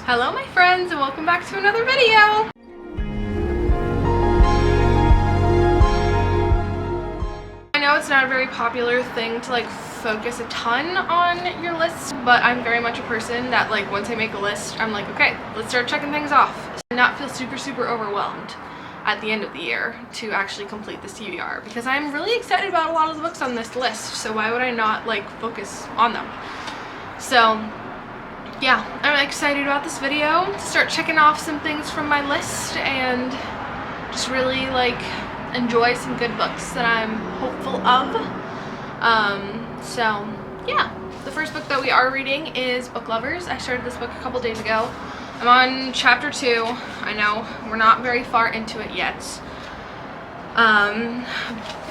Hello my friends and welcome back to another video! I know it's not a very popular thing to like focus a ton on your list, but I'm very much a person that like once I make a list, I'm like, okay, let's start checking things off. And not feel super overwhelmed at the end of the year to actually complete this TBR, because I'm really excited about a lot of the books on this list, so why would I not like focus on them? So yeah, I'm excited about this video to start checking off some things from my list and just really like enjoy some good books that I'm hopeful of. So yeah, the first book that we are reading is Book Lovers. I started this book a couple days ago. I'm on chapter 2. I know we're not very far into it yet.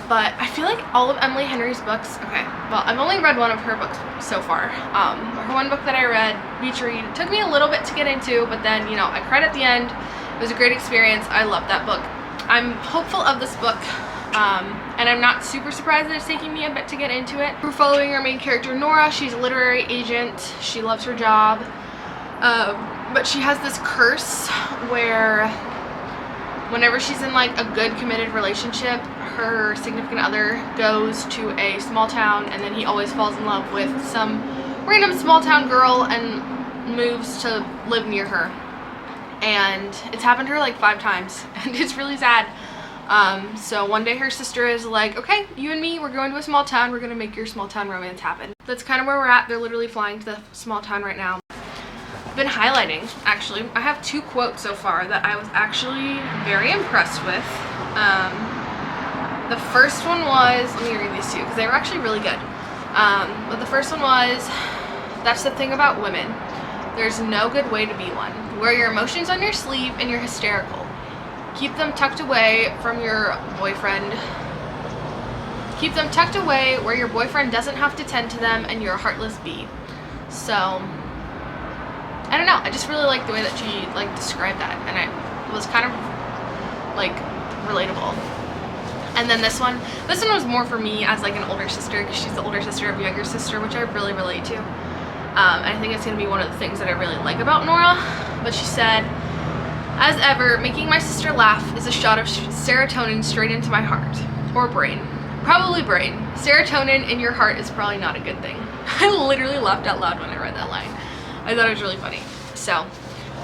But I feel like all of Emily Henry's books, okay, well, I've only read one of her books so far. Her one book that I read, Beach Read, took me a little bit to get into, but then, you know, I cried at the end. It was a great experience. I loved that book. I'm hopeful of this book, and I'm not super surprised that it's taking me a bit to get into it. We're following our main character, Nora. She's a literary agent. She loves her job, but she has this curse where whenever she's in like a good committed relationship, her significant other goes to a small town and then he always falls in love with some random small town girl and moves to live near her. And it's happened to her like 5 times and it's really sad. So one day her sister is like, okay, you and me, we're going to a small town, we're gonna make your small town romance happen. That's kind of where we're at. They're literally flying to the small town right now. Been highlighting, actually. I have 2 quotes so far that I was actually very impressed with. The first one was, let me read these 2 because they were actually really good. But the first one was, that's the thing about women. There's no good way to be one. Wear your emotions on your sleeve and you're hysterical. Keep them tucked away from your boyfriend. Keep them tucked away where your boyfriend doesn't have to tend to them and you're a heartless bee. So I don't know, I just really like the way that she like described that, and it was kind of like relatable. And then this one was more for me as like an older sister, because she's the older sister of a younger sister, which I really relate to. I think it's going to be one of the things that I really like about Nora. But she said, as ever, making my sister laugh is a shot of serotonin straight into my heart. Or brain. Probably brain. Serotonin in your heart is probably not a good thing. I literally laughed out loud when I read that line. I thought it was really funny. So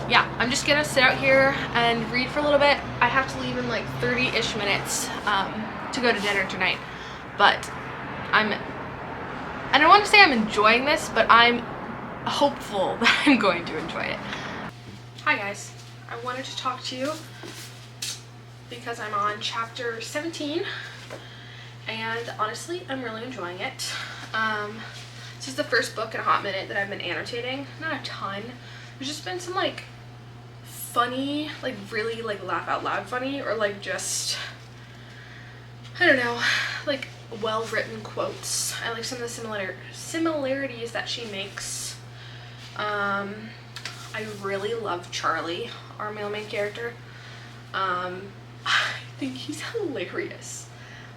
yeah, I'm just gonna sit out here and read for a little bit. I have to leave in like 30-ish minutes to go to dinner tonight. But I don't want to say I'm enjoying this, but I'm hopeful that I'm going to enjoy it. Hi guys, I wanted to talk to you because I'm on chapter 17 and honestly I'm really enjoying it. This is the first book in a hot minute that I've been annotating. Not a ton. There's just been some like funny, like really like laugh out loud funny, or like just, I don't know, like well written quotes. I like some of the similarities that she makes. I really love Charlie, our male main character. I think he's hilarious.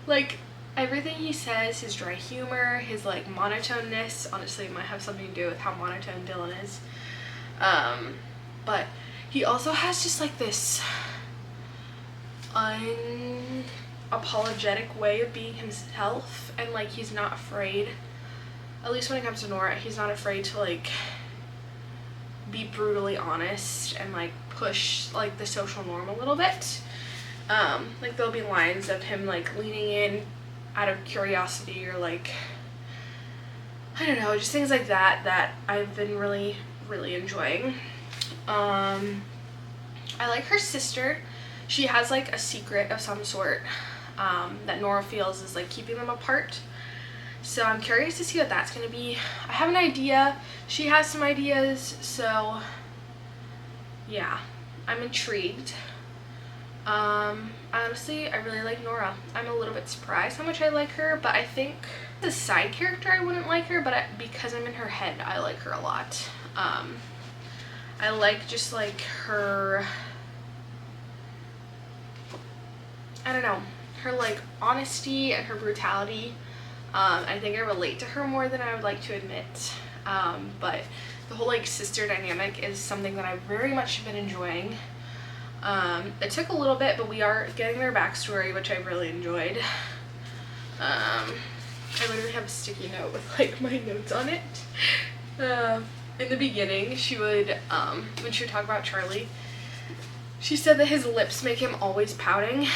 Like everything he says, his dry humor, his like monotoneness, honestly it might have something to do with how monotone Dylan is. But he also has just like this unapologetic way of being himself, and like he's not afraid, at least when it comes to Nora, he's not afraid to like be brutally honest and like push like the social norm a little bit. Like there'll be lines of him like leaning in out of curiosity, or like, I don't know, just things like that that I've been really enjoying. I like her sister. She has like a secret of some sort that Nora feels is like keeping them apart. So I'm curious to see what that's going to be. I have an idea. She has some ideas. So yeah, I'm intrigued. Honestly, I really like Nora. I'm a little bit surprised how much I like her, but I think as a side character I wouldn't like her, but because I'm in her head, I like her a lot. I like just like her, I don't know, her like honesty and her brutality. I think I relate to her more than I would like to admit. But the whole like sister dynamic is something that I've very much been enjoying. It took a little bit, but we are getting their backstory, which I really enjoyed. I literally have a sticky note with like my notes on it. In the beginning, she would, when she would talk about Charlie, she said that his lips make him always pouting,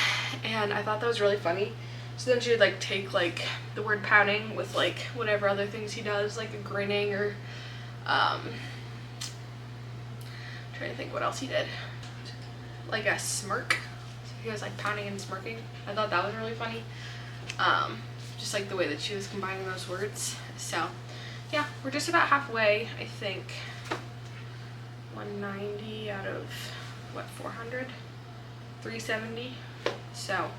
and I thought that was really funny. So then she would like take like the word pouting with like whatever other things he does, like a grinning or trying to think what else he did, like a smirk. So he was like pounding and smirking. I thought that was really funny. Just like the way that she was combining those words. So yeah, we're just about halfway, I think. 190 out of what, 400? 370. So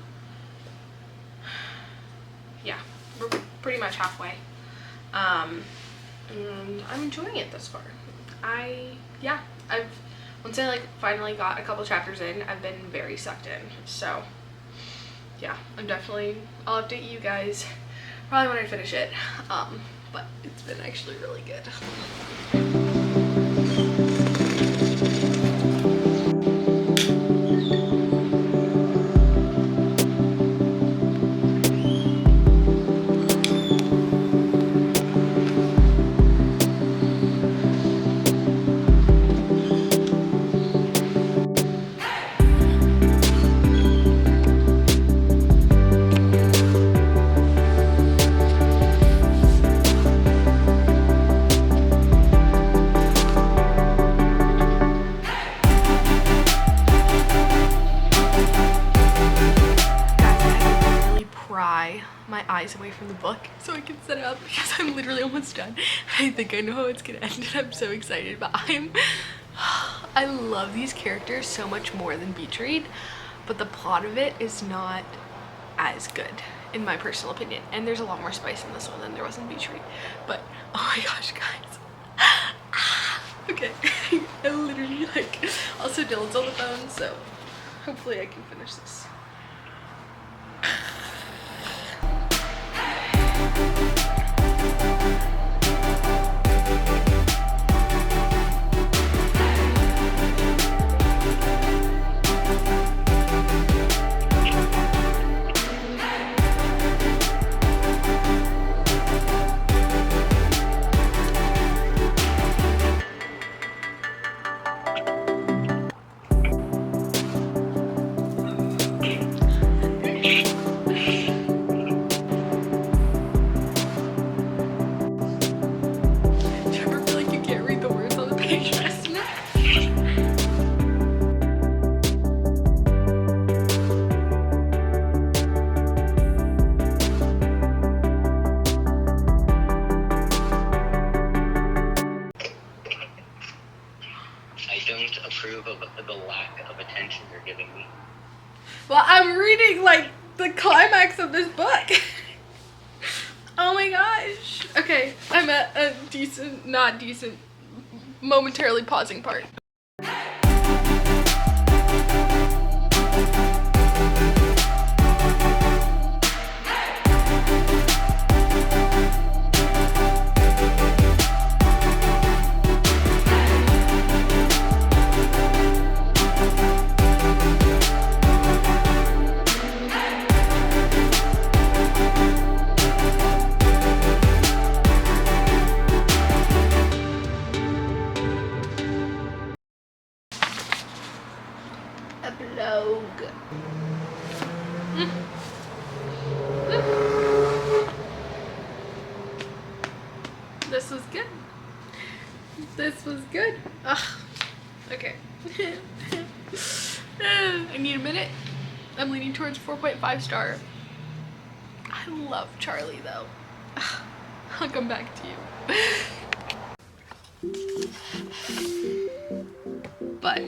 yeah, we're pretty much halfway. And I'm enjoying it thus far. Once I like finally got a couple chapters in, I've been very sucked in. So yeah, I'll update you guys probably when I finish it. But it's been actually really good. My eyes away from the book so I can set it up because I'm literally almost done. I think I know how it's gonna end and I'm so excited, but I love these characters so much more than Beach Read, but the plot of it is not as good in my personal opinion, and there's a lot more spice in this one than there was in Beach Read. But oh my gosh, guys. Okay. I literally like, also Dylan's on the phone, so hopefully I can finish this. The lack of attention you're giving me. Well, I'm reading like the climax of this book. Oh my gosh. Okay, I'm at a decent, not decent, momentarily pausing part. This was good. This was good. Ugh. Okay. I need a minute. I'm leaning towards 4.5 star. I love Charlie though. I'll come back to you. But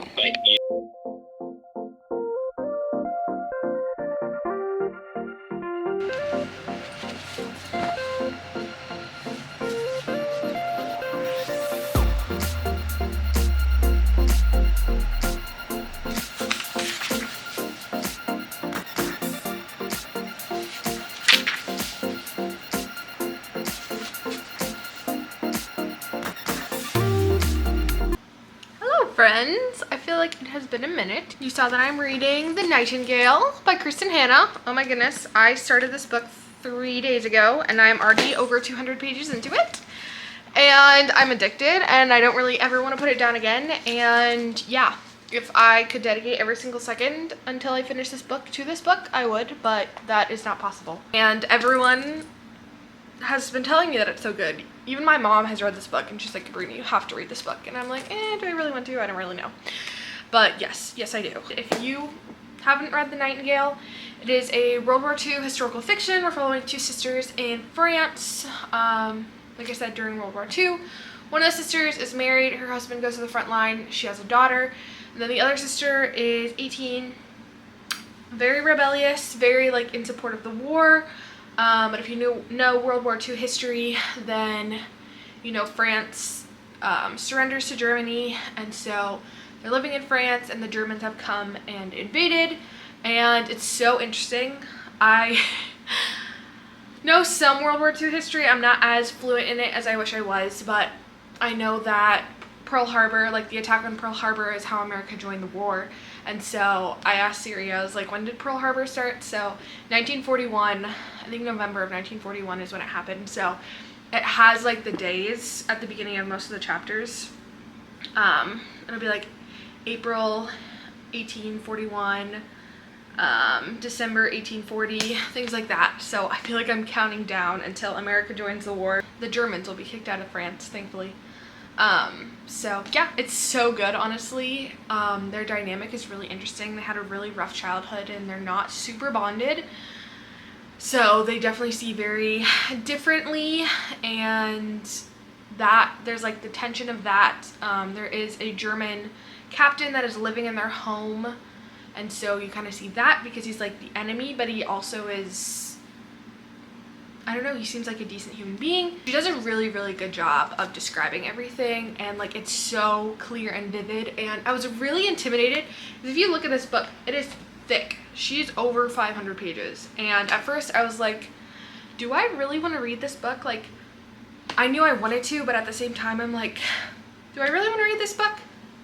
friends, I feel like it has been a minute. You saw that I'm reading The Nightingale by Kristen Hanna. Oh my goodness, I started this book 3 days ago and I'm already over 200 pages into it. And I'm addicted and I don't really ever want to put it down again. And yeah, if I could dedicate every single second until I finish this book to this book, I would, but that is not possible. And everyone has been telling me that it's so good. Even my mom has read this book and she's like, Sabrina, you have to read this book. And I'm like, do I really want to? I don't really know. But yes, I do. If you haven't read The Nightingale, it is a World War II historical fiction. We're following 2 sisters in France. Like I said, during World War II. One of the sisters is married, her husband goes to the front line, she has a daughter. And then the other sister is 18, very rebellious, very like in support of the war. But if you know World War II history, then you know France surrenders to Germany, and so they're living in France and the Germans have come and invaded, and it's so interesting. I know some World War II history. I'm not as fluent in it as I wish I was, but I know that Pearl Harbor, like the attack on Pearl Harbor, is how America joined the war. And so I asked Siri, I was like, when did Pearl Harbor start? So 1941, I think November of 1941 is when it happened. So it has like the days at the beginning of most of the chapters. It'll be like April 1841, December 1840, things like that. So I feel like I'm counting down until America joins the war. The Germans will be kicked out of France, thankfully. So yeah, it's so good, honestly. Their dynamic is really interesting. They had a really rough childhood and they're not super bonded. So they definitely see very differently, and that there's like the tension of that. There is a German captain that is living in their home, and so you kind of see that because he's like the enemy, but he also is, I don't know, he seems like a decent human being. She does a really, really good job of describing everything, and like it's so clear and vivid, and I was really intimidated because if you look at this book, it is thick. She's over 500 pages, and at first I was like, do I really want to read this book? Like, I knew I wanted to, but at the same time I'm like, do I really want to read this book?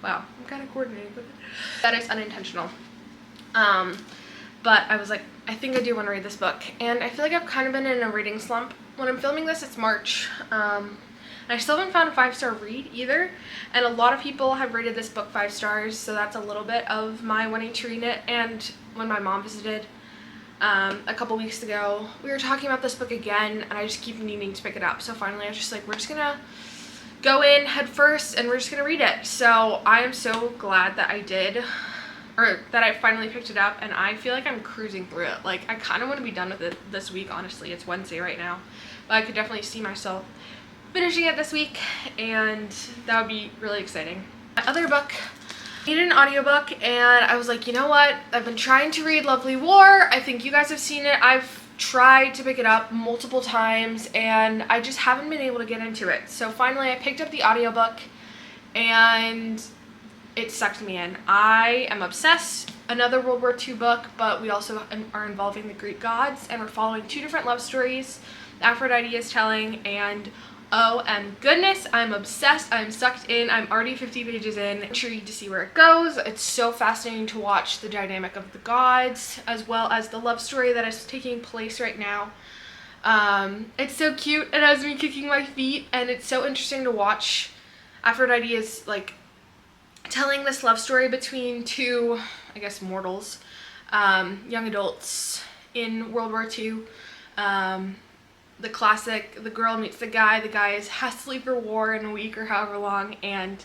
Wow, I'm kind of coordinating with it. That is unintentional. But I was like, I think I do want to read this book, and I feel like I've kind of been in a reading slump. When I'm filming this, it's March, and I still haven't found a 5-star read either, and a lot of people have rated this book 5 stars, so that's a little bit of my wanting to read it. And when my mom visited a couple weeks ago, we were talking about this book again, and I just keep needing to pick it up. So finally I was just like, we're just gonna go in head first and we're just gonna read it. So I am so glad that I did, or that I finally picked it up, and I feel like I'm cruising through it. Like, I kind of want to be done with it this week, honestly. It's Wednesday right now, but I could definitely see myself finishing it this week, and that would be really exciting. My other book, I needed an audiobook, and I was like, you know what? I've been trying to read Lovely War. I think you guys have seen it. I've tried to pick it up multiple times, and I just haven't been able to get into it. So finally I picked up the audiobook, and it sucked me in. I am obsessed. Another World War II book, but we also are involving the Greek gods, and we're following 2 different love stories Aphrodite is telling, and oh and goodness, I'm obsessed. I'm sucked in. I'm already 50 pages in. I'm intrigued to see where it goes. It's so fascinating to watch the dynamic of the gods as well as the love story that is taking place right now. It's so cute. It has me kicking my feet, and it's so interesting to watch. Aphrodite is like telling this love story between 2, I guess, mortals, young adults in World War II. The classic, the girl meets the guy has to leave for war in a week or however long, and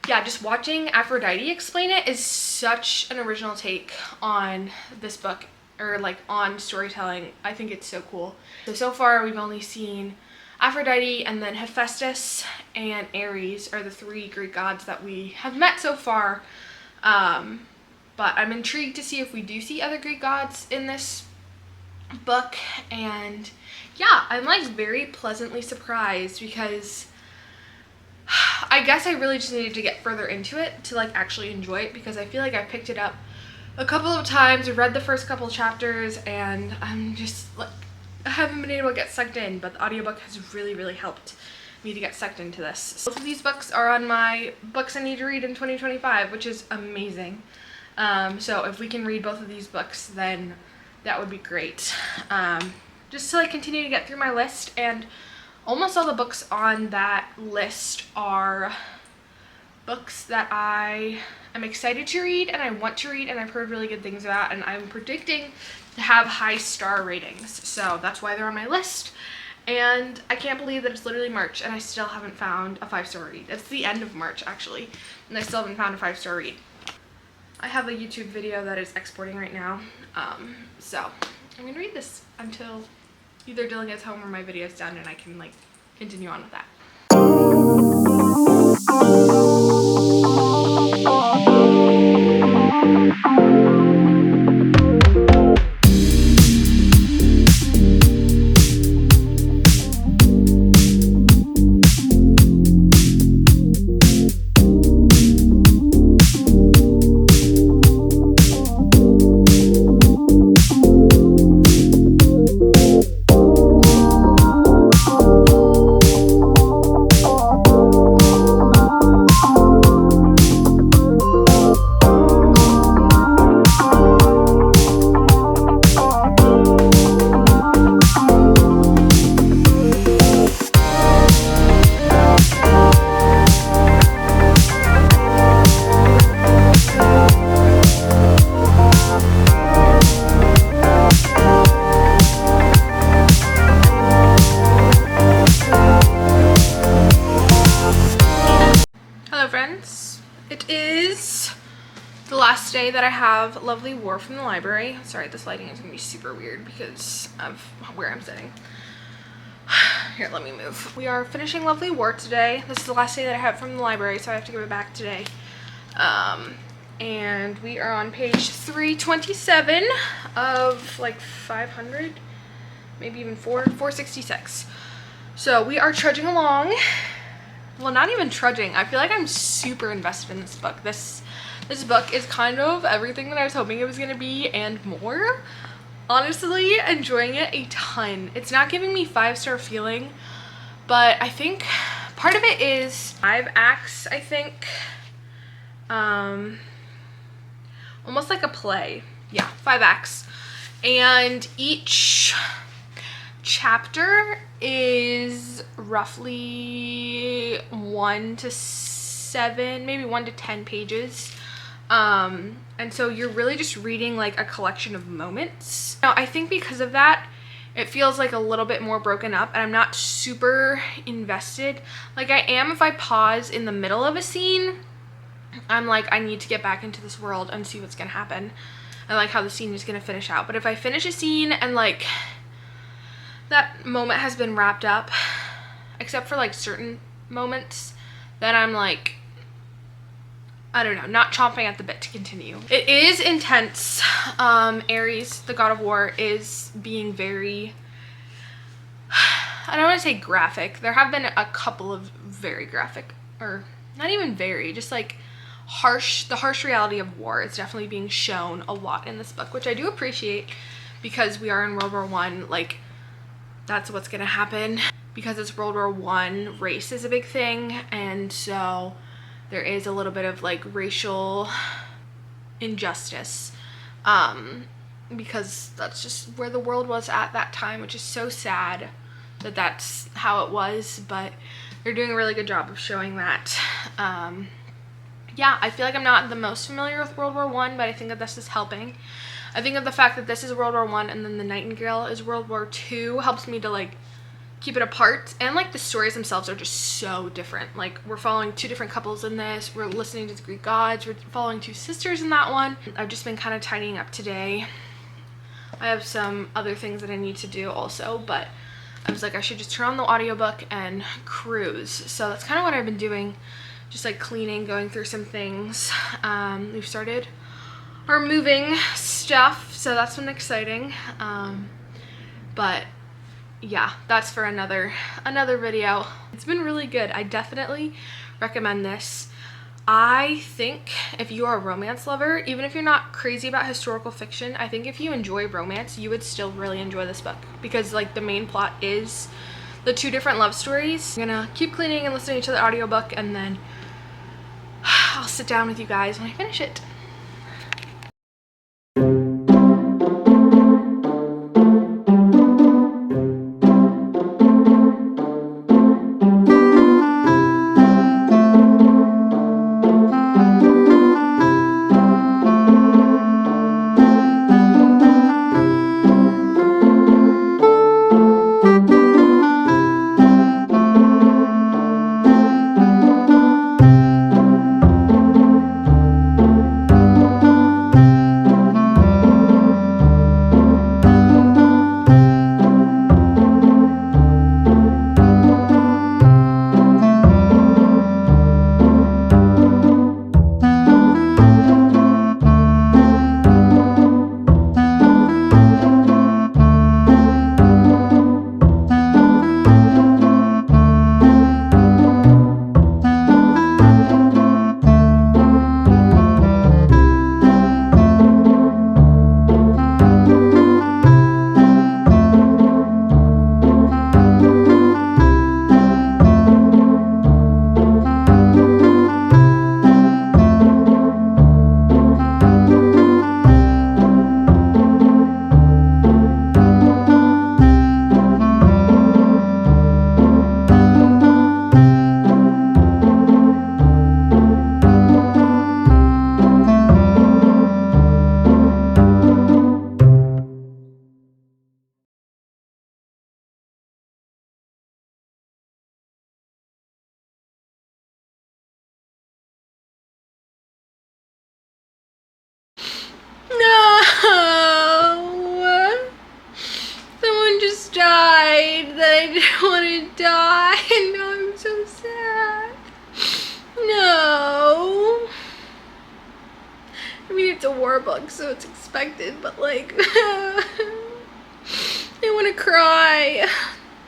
yeah, just watching Aphrodite explain it is such an original take on this book, or like on storytelling. I think it's so cool. So far we've only seen Aphrodite, and then Hephaestus and Ares are the 3 Greek gods that we have met so far. But I'm intrigued to see if we do see other Greek gods in this book, and yeah, I'm like very pleasantly surprised because I guess I really just needed to get further into it to like actually enjoy it, because I feel like I picked it up a couple of times, read the first couple chapters, and I'm just like, I haven't been able to get sucked in, but the audiobook has really, really helped. me to get sucked into this. Both of these books are on my books I need to read in 2025, which is amazing. So if we can read both of these books, then that would be great. Just to like continue to get through my list, and almost all the books on that list are books that I am excited to read and I want to read and I've heard really good things about, and I'm predicting to have high star ratings. So that's why they're on my list. And I can't believe that it's literally March and I still haven't found a 5-star read. It's the end of March actually, and I still haven't found a 5-star read. I have a YouTube video that is exporting right now, so I'm gonna read this until either Dylan gets home or my video's done and I can like continue on with that. Last day that I have Lovely War from the library. Sorry, this lighting is gonna be super weird because of where I'm sitting. Here, let me move. We are finishing Lovely War today. This is the last day that I have from the library, so I have to give it back today. And we are on page 327 of like 500, maybe even 466. So we are trudging along. Well, not even trudging. I feel like I'm super invested in this book. This book is kind of everything that I was hoping it was going to be and more. Honestly, enjoying it a ton. It's not giving me 5-star feeling, but I think part of it is 5 acts, I think. Almost like a play. Yeah, 5 acts. And each chapter is roughly 1 to 7, maybe 1 to 10 pages. And so you're really just reading like a collection of moments. Now, I think because of that, it feels like a little bit more broken up and I'm not super invested. Like I am if I pause in the middle of a scene, I'm like, I need to get back into this world and see what's gonna happen and like how the scene is gonna finish out. But if I finish a scene and like that moment has been wrapped up, except for like certain moments, then I'm like, I don't know, not chomping at the bit to continue. It is intense. Ares, the god of war, is being very, I don't want to say graphic. There have been a couple of very graphic, or not even very, just like harsh, the harsh reality of war is definitely being shown a lot in this book, which I do appreciate because we are in World War I, like that's what's gonna happen. Because it's World War I, race is a big thing, and so there is a little bit of like racial injustice because that's just where the world was at that time, which is so sad that that's how it was, but they're doing a really good job of showing that. Yeah, I feel like I'm not the most familiar with World War I, but I think that this is helping. I think that the fact that this is World War I and then the Nightingale is World War II helps me to like keep it apart, and like the stories themselves are just so different. Like we're following 2 different couples in this, we're listening to the Greek gods, we're following 2 sisters in that one. I've just been kind of tidying up today. I have some other things that I need to do also, but I was like I should just turn on the audiobook and cruise. So that's kind of what I've been doing, just like cleaning, going through some things. We've started our moving stuff, so that's been exciting. But yeah, that's for another video. It's been really good. I definitely recommend this. I think if you are a romance lover, even if you're not crazy about historical fiction, I think if you enjoy romance, you would still really enjoy this book because like the main plot is the 2 different love stories. I'm gonna keep cleaning and listening to the audiobook, and then I'll sit down with you guys when I finish it. No! Someone just died that I didn't want to die, and now I'm so sad. No! I mean, it's a war book, so it's expected, but like, I want to cry,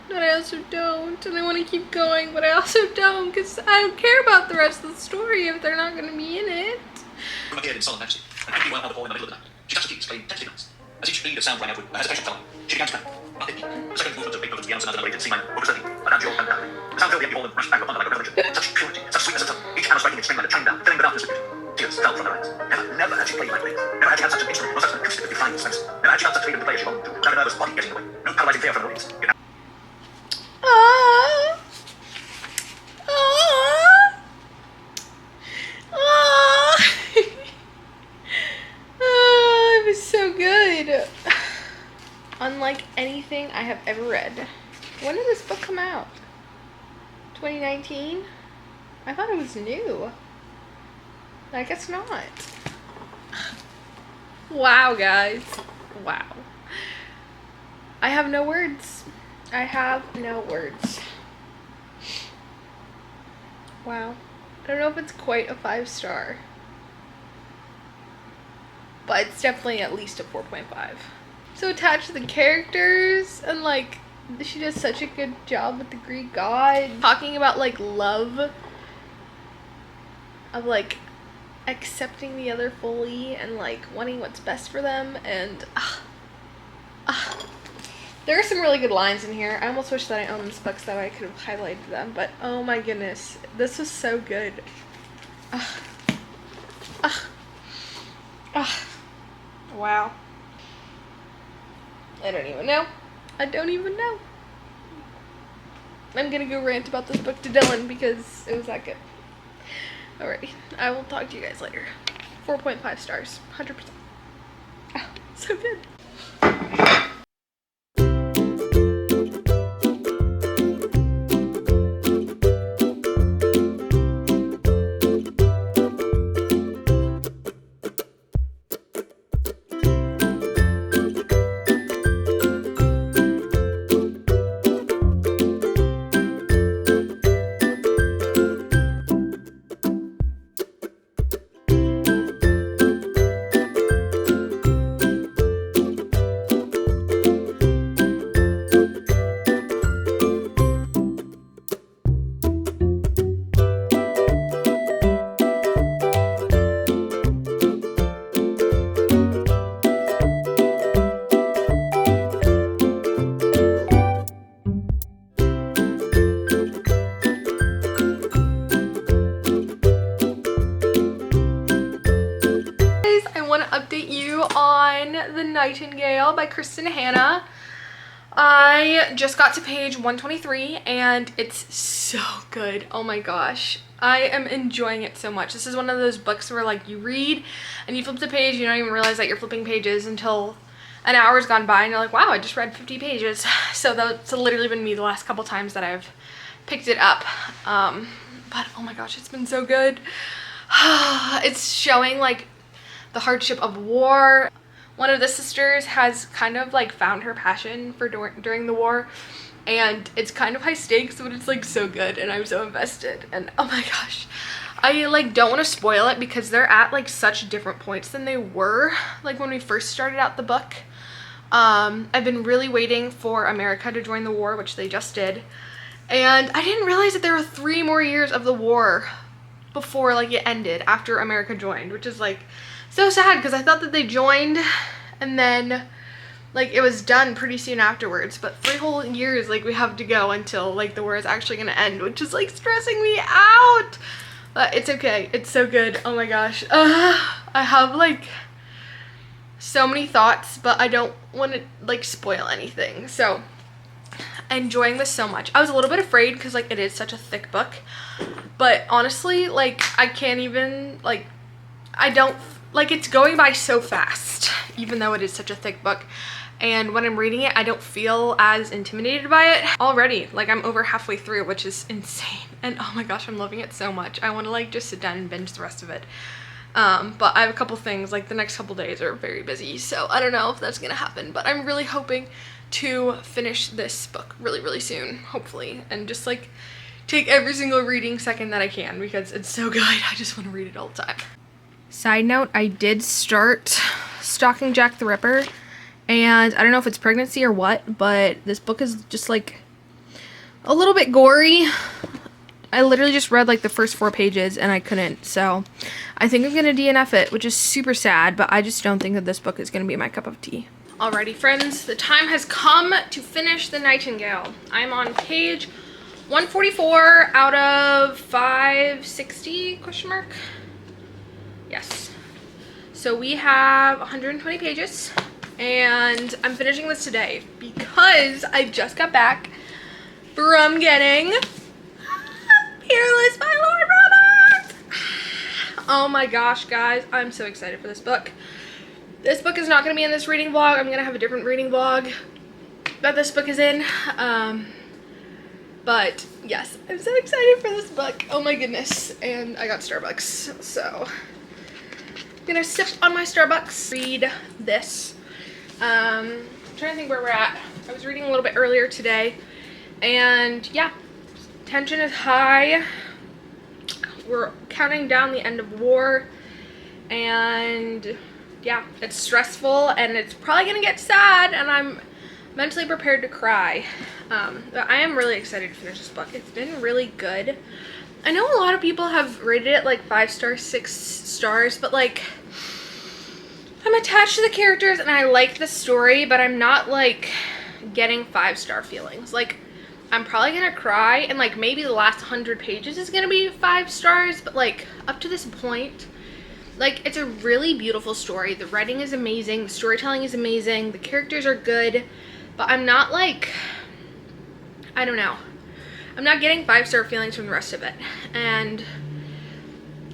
but I also don't, and I want to keep going, but I also don't, because I don't care about the rest of the story if they're not going to be in it. Irma appeared in solemn majesty, and quickly wound out the ball in the middle of the night. She touched the keys, playing tentative notes. As each beat of sound rang out with her hesitation fell, she began to cry. Not 50. The second movement of the piano sonatas narrated C minor, opus 30, Adagio and down. The sound filled the empty hall and rushed back upon her like a revelation. Such purity, such sweetness of tone, each hammer striking its string like a chime down, filling the darkness with beauty. Tears fell from her eyes. Never had she played like this. Never had she had such an instrument, nor such an acoustic with defining suspense. Never had she felt such freedom to play as she longed to, without a nervous body getting in the way. No paralyzing fear from an audience. It was so good. Unlike anything I have ever read. When did this book come out? 2019? I thought it was new. I guess not. Wow, guys. Wow. I have no words. I have no words. Wow. I don't know if it's quite a 5-star. But it's definitely at least a 4.5. So attached to the characters, and like, she does such a good job with the Greek god. Talking about like love. Of like accepting the other fully and like wanting what's best for them, and there are some really good lines in here. I almost wish that I owned this book so that I could have highlighted them, but oh my goodness, this was so good. Wow. I don't even know. I don't even know. I'm gonna go rant about this book to Dylan because it was that good. Alrighty, I will talk to you guys later. 4.5 stars, 100%. So good. on The Nightingale by Kristen Hanna. I just got to page 123 and it's so good. Oh my gosh. I am enjoying it so much. This is one of those books where like you read and you flip the page, you don't even realize that you're flipping pages until an hour's gone by and you're like, wow, I just read 50 pages. So that's literally been me the last couple times that I've picked it up. But oh my gosh, it's been so good. It's showing like the hardship of war. One of the sisters has kind of like found her passion for during the war, and it's kind of high stakes, but it's like so good and I'm so invested. And oh my gosh, I like don't want to spoil it because they're at like such different points than they were like when we first started out the book. I've been really waiting for America to join the war, which they just did, and I didn't realize that there were 3 more years of the war before like it ended after America joined, which is like so sad because I thought that they joined and then like it was done pretty soon afterwards, but 3 whole years like we have to go until like the war is actually gonna end, which is like stressing me out. But it's okay, it's so good. Oh my gosh. I have like so many thoughts, but I don't want to like spoil anything. So enjoying this so much. I was a little bit afraid because like it is such a thick book, but honestly like I can't even like, I don't like, it's going by so fast even though it is such a thick book, and when I'm reading it I don't feel as intimidated by it already. Like I'm over halfway through, which is insane, and oh my gosh, I'm loving it so much. I want to like just sit down and binge the rest of it. But I have a couple things, like the next couple days are very busy, so I don't know if that's gonna happen, but I'm really hoping to finish this book really soon, hopefully, and just like take every single reading second that I can because it's so good. I just want to read it all the time. Side note, I did start stalking Jack the Ripper, and I don't know if it's pregnancy or what, but this book is just like a little bit gory. I literally just read like the first 4 pages and I couldn't, so I think I'm gonna DNF it, which is super sad, but I just don't think that this book is gonna be my cup of tea. Alrighty friends, the time has come to finish The Nightingale. I'm on page 144 out of 560 question mark. Yes. So we have 120 pages and I'm finishing this today because I just got back from getting Mirrorless by Lord Robert. Oh my gosh, guys, I'm so excited for this book. This book is not going to be in this reading vlog. I'm going to have a different reading vlog that this book is in. But yes, I'm so excited for this book. Oh my goodness. And I got Starbucks, so I'm going to sip on my Starbucks, read this. I'm trying to think where we're at. I was reading a little bit earlier today, and yeah, tension is high. We're counting down the end of war, and yeah, it's stressful and it's probably gonna get sad, and I'm mentally prepared to cry. But I am really excited to finish this book. It's been really good. I know a lot of people have rated it like 5 stars, 6 stars, but like I'm attached to the characters and I like the story, but I'm not like getting 5-star feelings. Like I'm probably gonna cry, and like maybe the last 100 pages is gonna be 5 stars, but like up to this point, like it's a really beautiful story. The writing is amazing, the storytelling is amazing, the characters are good, but I'm not like, I don't know, I'm not getting 5-star feelings from the rest of it. And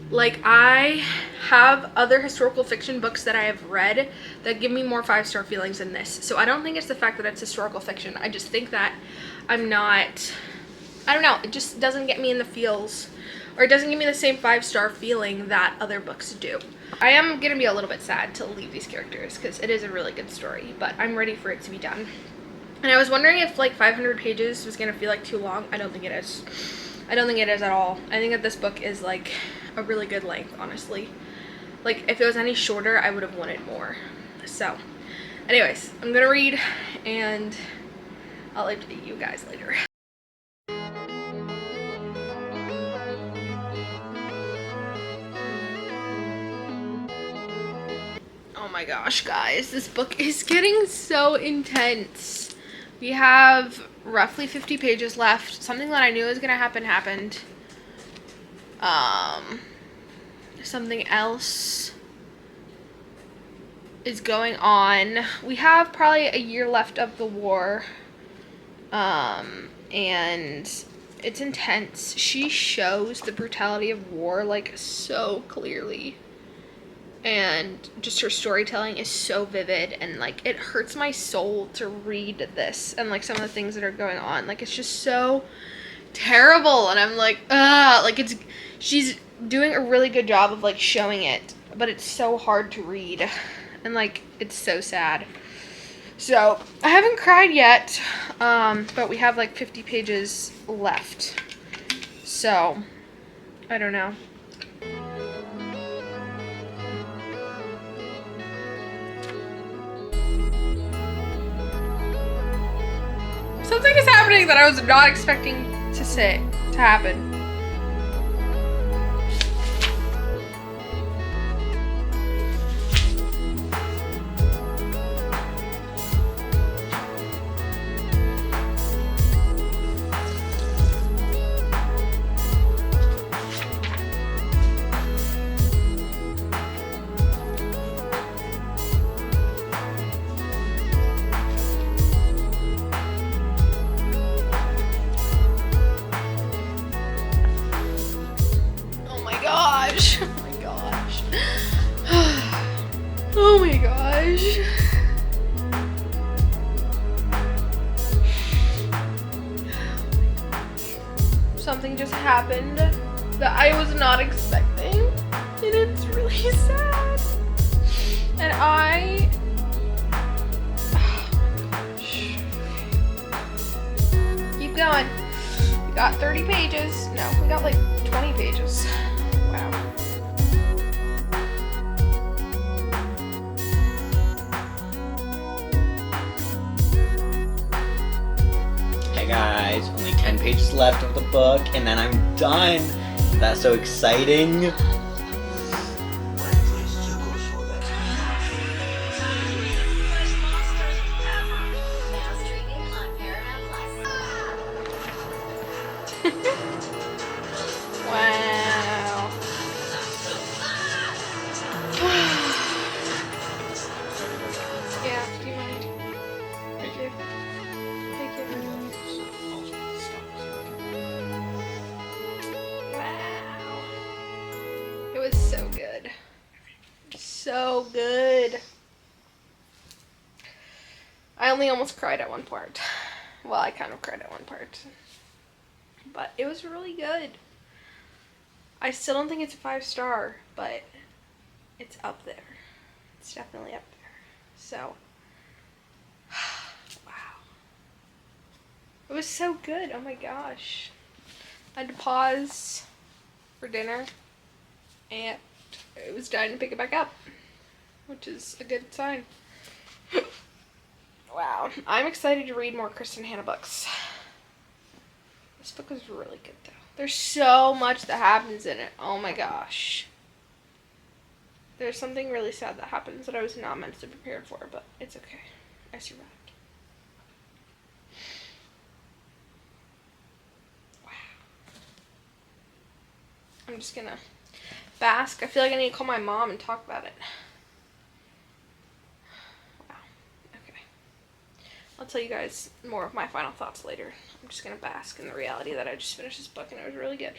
like I have other historical fiction books that I have read that give me more 5-star feelings than this. So I don't think it's the fact that it's historical fiction. I just think that I'm not, I don't know, it just doesn't get me in the feels, or it doesn't give me the same 5-star feeling that other books do. I am gonna be a little bit sad to leave these characters because it is a really good story, but I'm ready for it to be done. And I was wondering if like 500 pages was gonna feel like too long. I don't think it is. I don't think it is at all. I think that this book is like a really good length, honestly. Like if it was any shorter, I would have wanted more. So anyways, I'm gonna read and I'll update you guys later. Oh my gosh, guys, this book is getting so intense. We have roughly 50 pages left. Something that I knew was gonna happen happened. Something else is going on. We have probably a year left of the war. And it's intense. She shows the brutality of war, like, so clearly. And just her storytelling is so vivid, and, like, it hurts my soul to read this and, like, some of the things that are going on. Like, it's just so terrible, and I'm like, like, she's doing a really good job of, like, showing it, but it's so hard to read, and, like, it's so sad. So, I haven't cried yet, but we have, like, 50 pages left. So, I don't know. Something is happening that I was not expecting to happen. Oh my gosh. Something just happened that I was not expecting, and it's really sad. And oh my gosh. Keep going. We got 30 pages. No, we got like 20 pages. Wow. Guys, only 10 pages left of the book and then I'm done. That's so exciting. Wow. Yeah, do you mind? Thank you. Thank you. Wow. It was so good. So good. I only almost cried at one part. Well, I kind of cried at one part. But it was really good. I still don't think it's a 5-star, but it's up there. It's definitely up there. So, wow. It was so good. Oh my gosh. I had to pause for dinner, and it was time to pick it back up, which is a good sign. Wow. I'm excited to read more Kristen Hanna books. This book is really good, though. There's so much that happens in it. Oh my gosh. There's something really sad that happens that I was not meant to be prepared for, but it's okay. I survived. Wow. I'm just gonna bask. I feel like I need to call my mom and talk about it. Wow. Okay. I'll tell you guys more of my final thoughts later. I'm just gonna bask in the reality that I just finished this book and it was really good.